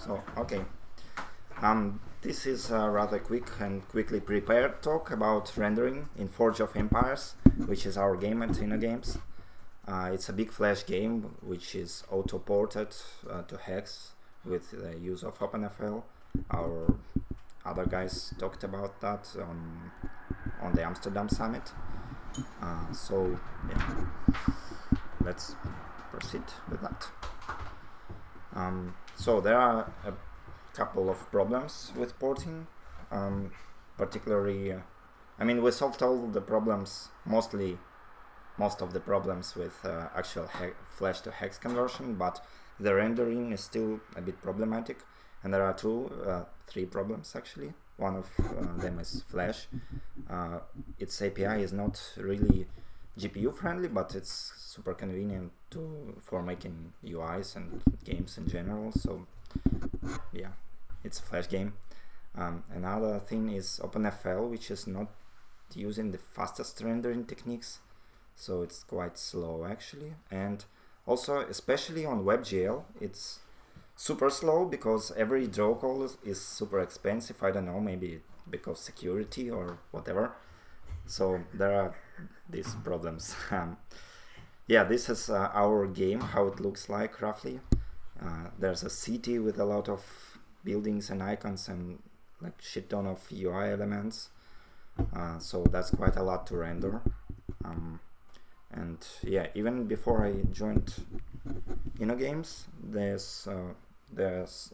Okay. This is a rather quickly prepared talk about rendering in Forge of Empires, which is our game at InnoGames. It's a big Flash game which is auto-ported to Hex with the use of openfl. Our other guys talked about that on the Amsterdam Summit. Let's proceed with that. So there are a couple of problems with porting, particularly, we solved all the problems, most of the problems with actual Flash to Hex conversion, but the rendering is still a bit problematic, and there are three problems actually. One of them is Flash. Its API is not really GPU friendly, but it's super convenient for making UIs and games in general. So yeah, it's a Flash game. Another thing is openfl, which is not using the fastest rendering techniques, so it's quite slow actually. And also, especially on WebGL, it's super slow because every draw call is super expensive. I don't know, maybe because security or whatever. So there are these problems. Yeah, this is our game, how it looks like roughly. There's a city with a lot of buildings and icons and like shit ton of UI elements. So that's quite a lot to render. And yeah, even before I joined InnoGames,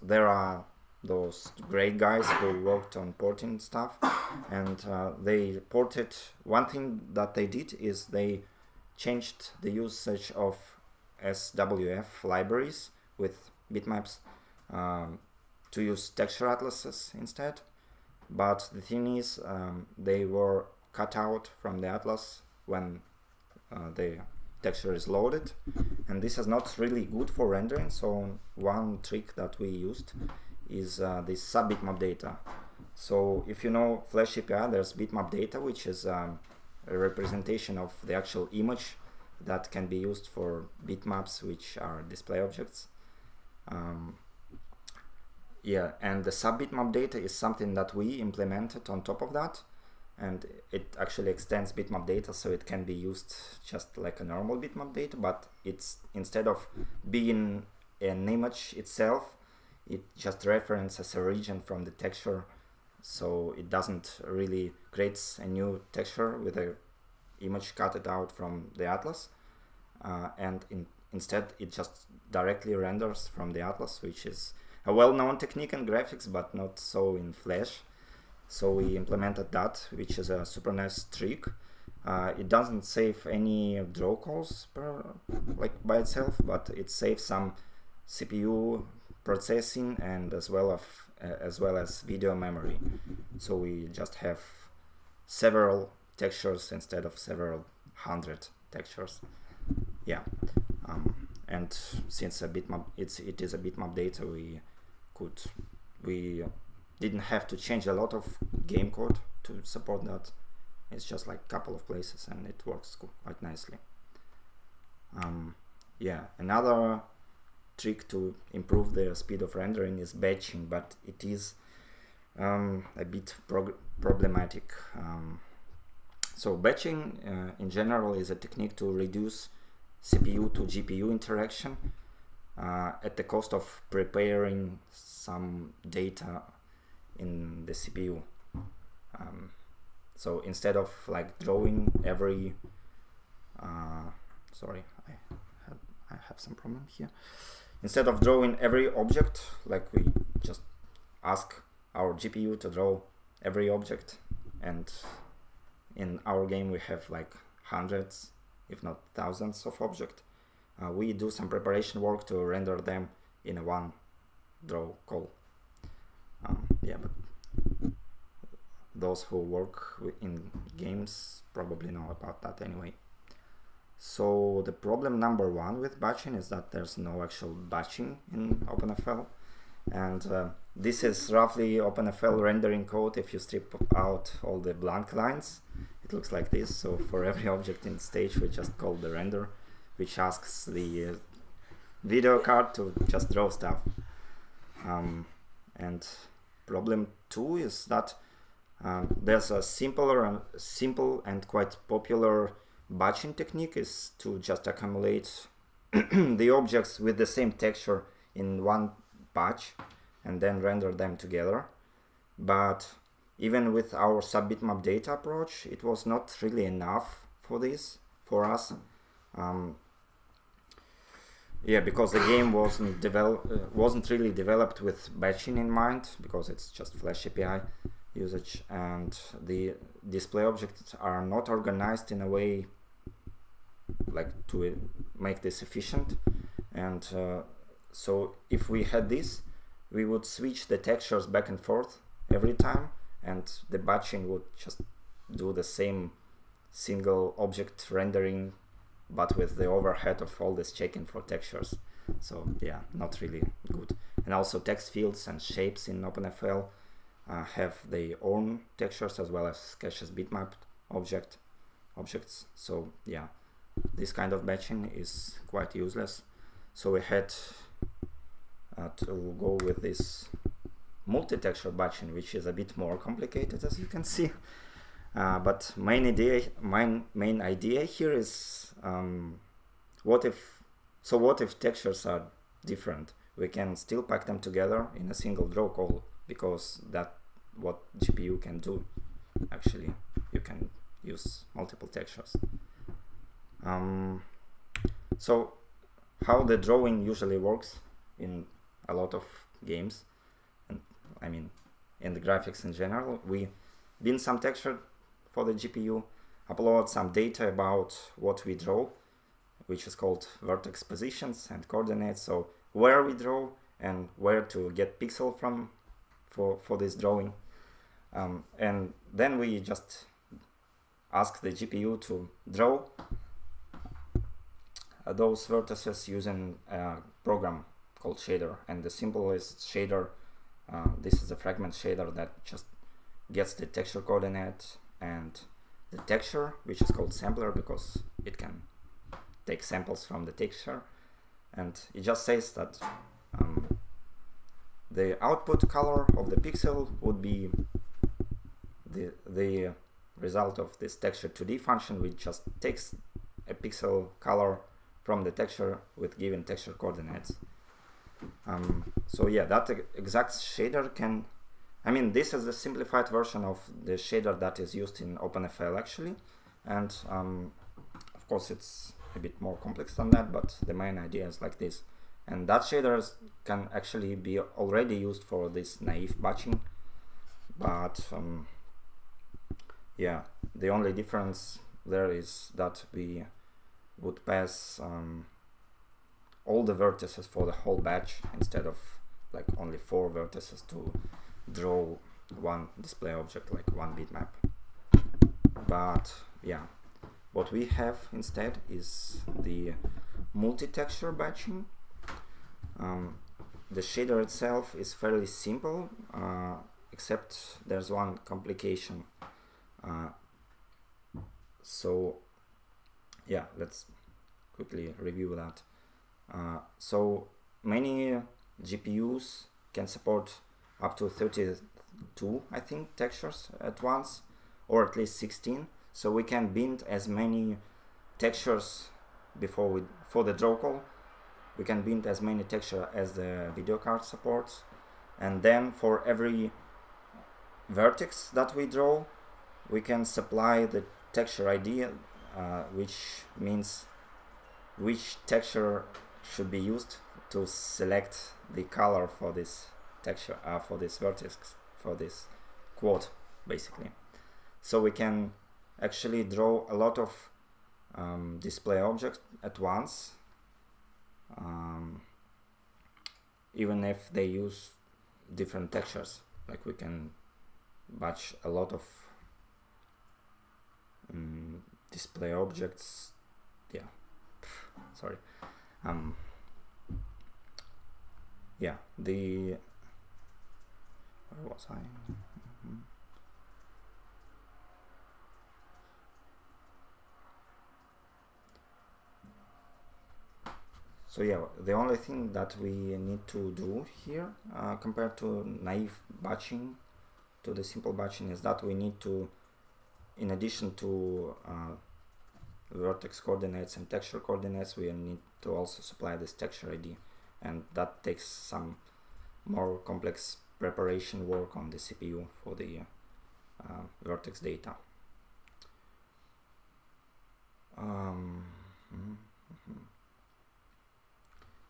there are those great guys who worked on porting stuff, and they ported. One thing that they did is they changed the usage of SWF libraries with bitmaps to use texture atlases instead. But the thing is, they were cut out from the atlas when the texture is loaded, and this is not really good for rendering. So one trick that we used is this sub-bitmap data. So if you know Flash API, there's bitmap data, which is a representation of the actual image that can be used for bitmaps, which are display objects. Yeah, and the sub-bitmap data is something that we implemented on top of that, and it actually extends bitmap data, so it can be used just like a normal bitmap data, but it's, instead of being an image itself, it just references a region from the texture, so it doesn't really create a new texture with an image cut out from the atlas, and instead it just directly renders from the atlas, which is a well-known technique in graphics, but not so in Flash. So we implemented that, which is a super nice trick. It doesn't save any draw calls by itself, but it saves some CPU processing and as well as video memory. So we just have several textures instead of several hundred textures. Yeah, and since it is a bitmap data, we didn't have to change a lot of game code to support that. It's just like a couple of places and it works quite nicely. Yeah, another trick to improve the speed of rendering is batching, but it is a bit problematic. So batching in general is a technique to reduce CPU to GPU interaction at the cost of preparing some data in the CPU. So instead of like drawing every sorry, I have some problem here. Instead of drawing every object, like we just ask our GPU to draw every object, and in our game we have like hundreds, if not thousands of objects. We do some preparation work to render them in a one draw call. Yeah, but those who work in games probably know about that anyway. So the problem number one with batching is that there's no actual batching in openfl, and this is roughly openfl rendering code. If you strip out all the blank lines, it looks like this. So for every object in stage, we just call the render, which asks the video card to just draw stuff. And problem 2 is that there's a simple and quite popular batching technique is to just accumulate the objects with the same texture in one batch and then render them together. But even with our sub-bitmap data approach, it was not really enough for this, for us. Yeah, because the game wasn't really developed with batching in mind, because it's just Flash API usage, and the display objects are not organized in a way like to make this efficient. And so if we had this, we would switch the textures back and forth every time, and the batching would just do the same single object rendering, but with the overhead of all this checking for textures. So yeah, not really good. And also text fields and shapes in openfl have their own textures as well as caches bitmapped objects. So yeah, this kind of batching is quite useless. So we had to go with this multi-texture batching, which is a bit more complicated, as you can see. But main idea here is what if textures are different? We can still pack them together in a single draw call, because that's what GPU can do. Actually, you can use multiple textures. So how the drawing usually works in a lot of games, and I mean in the graphics in general, we bin some texture for the GPU, upload some data about what we draw, which is called vertex positions and coordinates, so where we draw and where to get pixel from for this drawing. And then we just ask the GPU to draw those vertices using a program called shader. And the simplest shader, this is a fragment shader that just gets the texture coordinate and the texture, which is called sampler because it can take samples from the texture, and it just says that the output color of the pixel would be the result of this texture 2D function, which just takes a pixel color from the texture with given texture coordinates. So yeah, that exact shader can, I mean, this is the simplified version of the shader that is used in openfl actually, and of course it's a bit more complex than that, but the main idea is like this. And that shader can actually be already used for this naive batching, but yeah, the only difference there is that we would pass all the vertices for the whole batch instead of like only 4 vertices to draw one display object, like one bitmap. But yeah, what we have instead is the multi-texture batching. The shader itself is fairly simple, except there's one complication. So yeah, let's quickly review that. So many GPUs can support up to 32, I think, textures at once, or at least 16. So we can bind as many textures for the draw call. We can bind as many textures as the video card supports, and then for every vertex that we draw, we can supply the texture ID, which means which texture should be used to select the color for this texture, for this vertex, for this quad, basically. So we can actually draw a lot of display objects at once, even if they use different textures. Like we can batch a lot of display objects. Yeah, sorry. Yeah, where was I? So yeah, the only thing that we need to do here, compared to naive batching, to the simple batching, is that we need to, in addition to vertex coordinates and texture coordinates, we need to also supply this texture ID, and that takes some more complex preparation work on the CPU for the vertex data.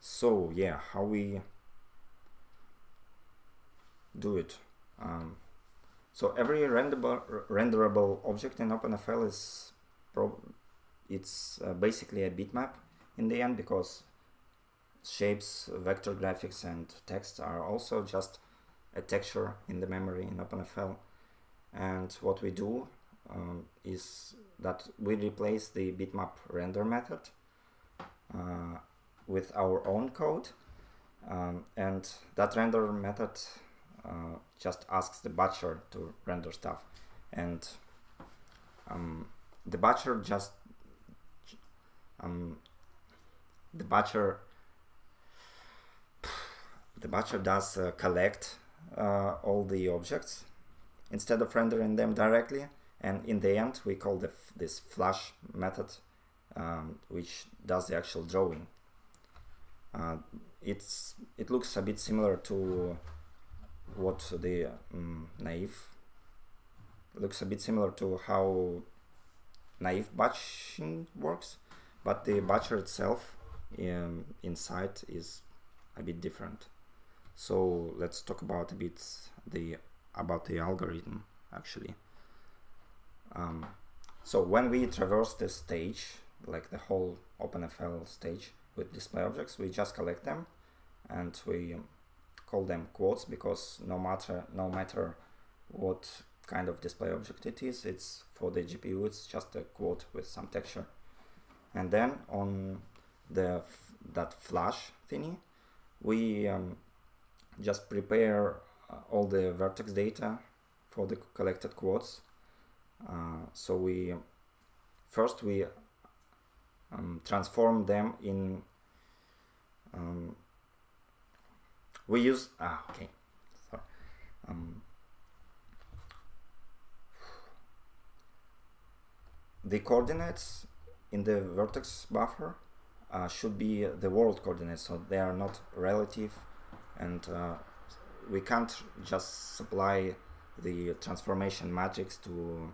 So yeah, how we do it. So every renderable object in openfl is basically a bitmap in the end, because shapes, vector graphics, and text are also just a texture in the memory in openfl. And what we do is that we replace the bitmap render method with our own code, and that render method just asks the batcher to render stuff, and the batcher just the batcher does collect all the objects instead of rendering them directly, and in the end we call this flash method, which does the actual drawing. It looks a bit similar to what the naive looks a bit similar to how naive batching works, but the batcher itself inside is a bit different. So let's talk about a bit about the algorithm actually. So when we traverse the stage, like the whole openfl stage with display objects, we just collect them and we call them quotes, because no matter what kind of display object it is, it's for the GPU it's just a quote with some texture. And then on that flash thingy, we just prepare all the vertex data for the collected quotes. So we transform them in we use the coordinates in the vertex buffer should be the world coordinates, so they are not relative, and we can't just supply the transformation matrix to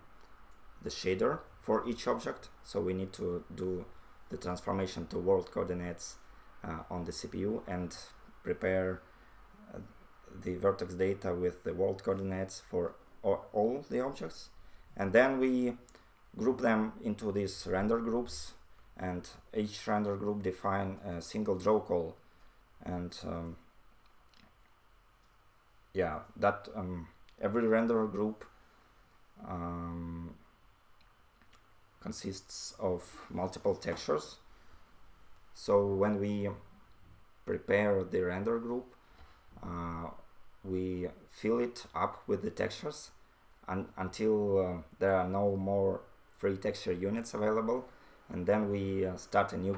the shader for each object, so we need to do the transformation to world coordinates on the CPU and prepare the vertex data with the world coordinates for all the objects, and then we group them into these render groups, and each render group define a single draw call, and every render group consists of multiple textures. So when we prepare the render group, we fill it up with the textures until there are no more free texture units available, and then we start a new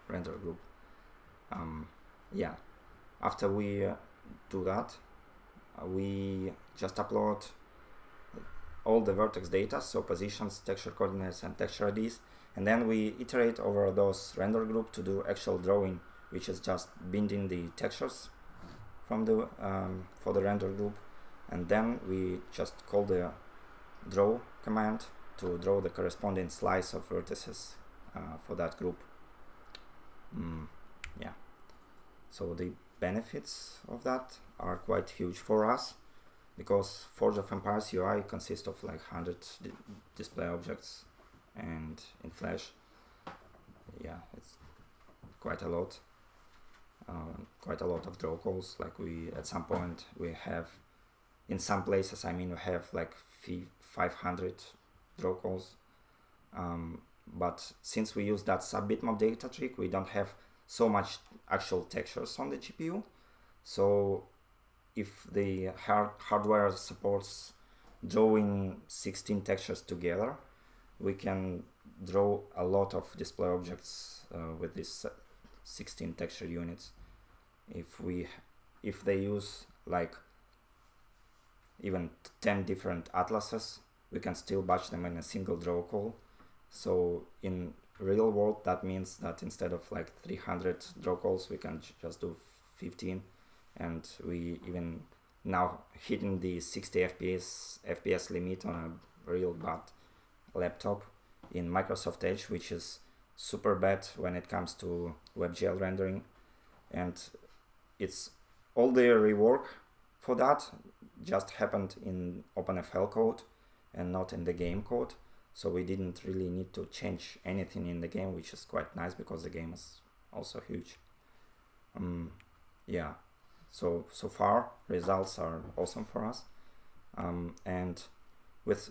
render group. After we do that, we just upload all the vertex data, so positions, texture coordinates, and texture IDs, and then we iterate over those render group to do actual drawing, which is just binding the textures from the for the render group, and then we just call the draw command to draw the corresponding slice of vertices for that group. So the benefits of that are quite huge for us, because Forge of Empires UI consists of like 100 display objects, and in Flash, it's quite a lot. Quite a lot of draw calls. Like at some point we have, in some places, we have like 500 draw calls. But since we use that sub-bitmap data trick, we don't have so much actual textures on the GPU. So if the hardware supports drawing 16 textures together, we can draw a lot of display objects with these 16 texture units. If they use like even 10 different atlases, we can still batch them in a single draw call. So in real world, that means that instead of like 300 draw calls, we can just do 15, and we even now hitting the 60 FPS limit on a real bad laptop in Microsoft Edge, which is super bad when it comes to WebGL rendering, and it's all the rework for that just happened in openfl code and not in the game code, so we didn't really need to change anything in the game, which is quite nice because the game is also huge. Yeah, so far results are awesome for us, and with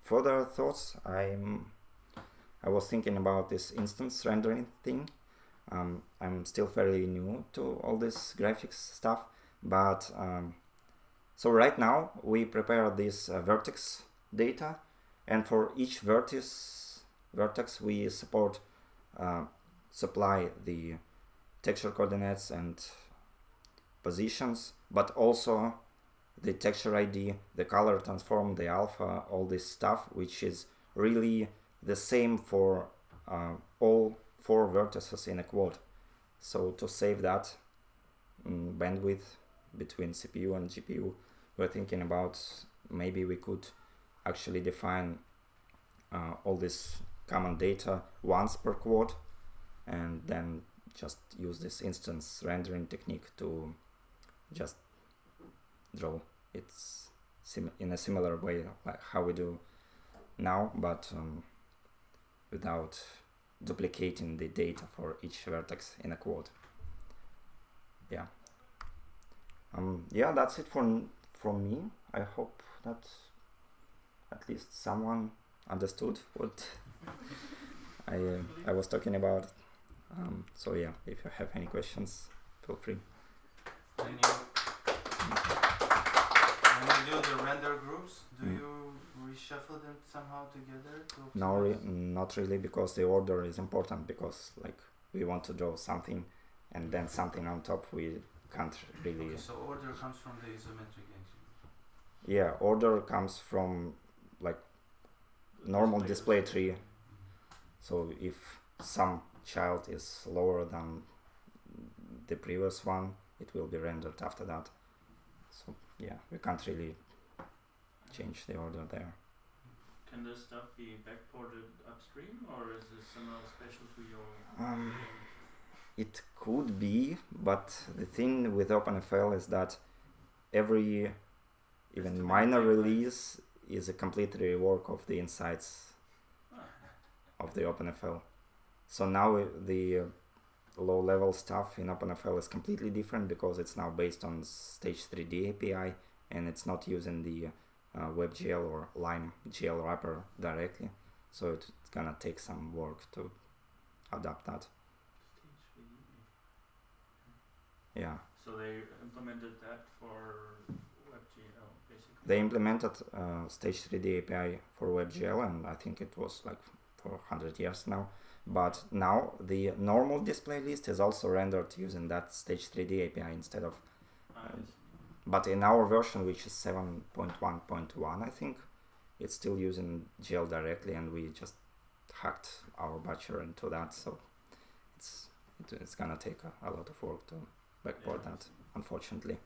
further thoughts, I was thinking about this instance rendering thing. I'm still fairly new to all this graphics stuff, but so right now we prepare this vertex data, and for each vertex we supply the texture coordinates and positions, but also the texture ID, the color transform, the alpha, all this stuff, which is really the same for all 4 vertices in a quad. So to save that bandwidth between CPU and GPU, we're thinking about maybe we could actually define all this common data once per quad, and then just use this instance rendering technique to just draw it in a similar way like how we do now, but without duplicating the data for each vertex in a quad. Yeah. Yeah, that's it from me. I hope that at least someone understood what I was talking about. So yeah, if you have any questions, feel free. When you do the render groups, do you reshuffle them somehow together? No, not really, because the order is important, because like we want to draw something and then something on top, we can't really... Okay, so order comes from the isometric axis. Yeah, order comes from like normal display tree. So if some child is lower than the previous one, it will be rendered after that. So yeah, we can't really change the order there. Can this stuff be backported upstream, or is this somehow special to your game? It could be, but the thing with openfl is that every even minor release is a complete rework of the insights of the openfl. So now the low-level stuff in openfl is completely different, because it's now based on Stage 3D API, and it's not using the WebGL or LimeGL wrapper directly. So it's gonna take some work to adapt that. Yeah. So they implemented that for WebGL, basically? They implemented Stage 3D API for WebGL, and I think it was like for 100 years now. But now the normal display list is also rendered using that Stage 3D API instead of... but in our version, which is 7.1.1, I think, it's still using GL directly, and we just hacked our batcher into that. So it's gonna take a lot of work to backport that, unfortunately.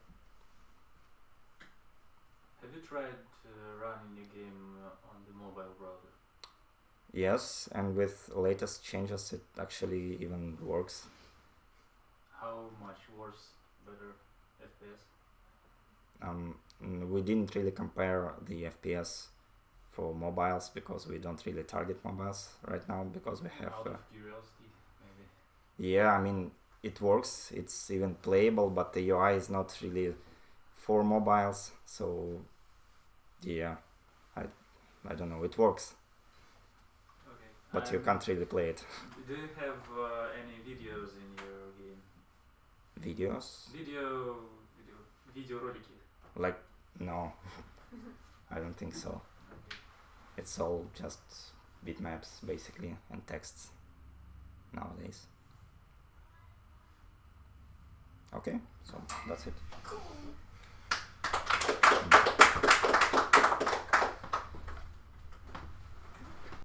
Have you tried running your game on the mobile browser? Yes, and with latest changes it actually even works. How much worse, better FPS? We didn't really compare the FPS for mobiles, because we don't really target mobiles right now, because we have... Out of curiosity, maybe? Yeah, I mean, it works, it's even playable, but the UI is not really for mobiles, so yeah, I don't know, it works. Okay. But you can't really play it. Do you have any videos in your game? Videos? Video ролики? Like, no, I don't think so. Okay. It's all just bitmaps basically and texts nowadays. Okay, so that's it.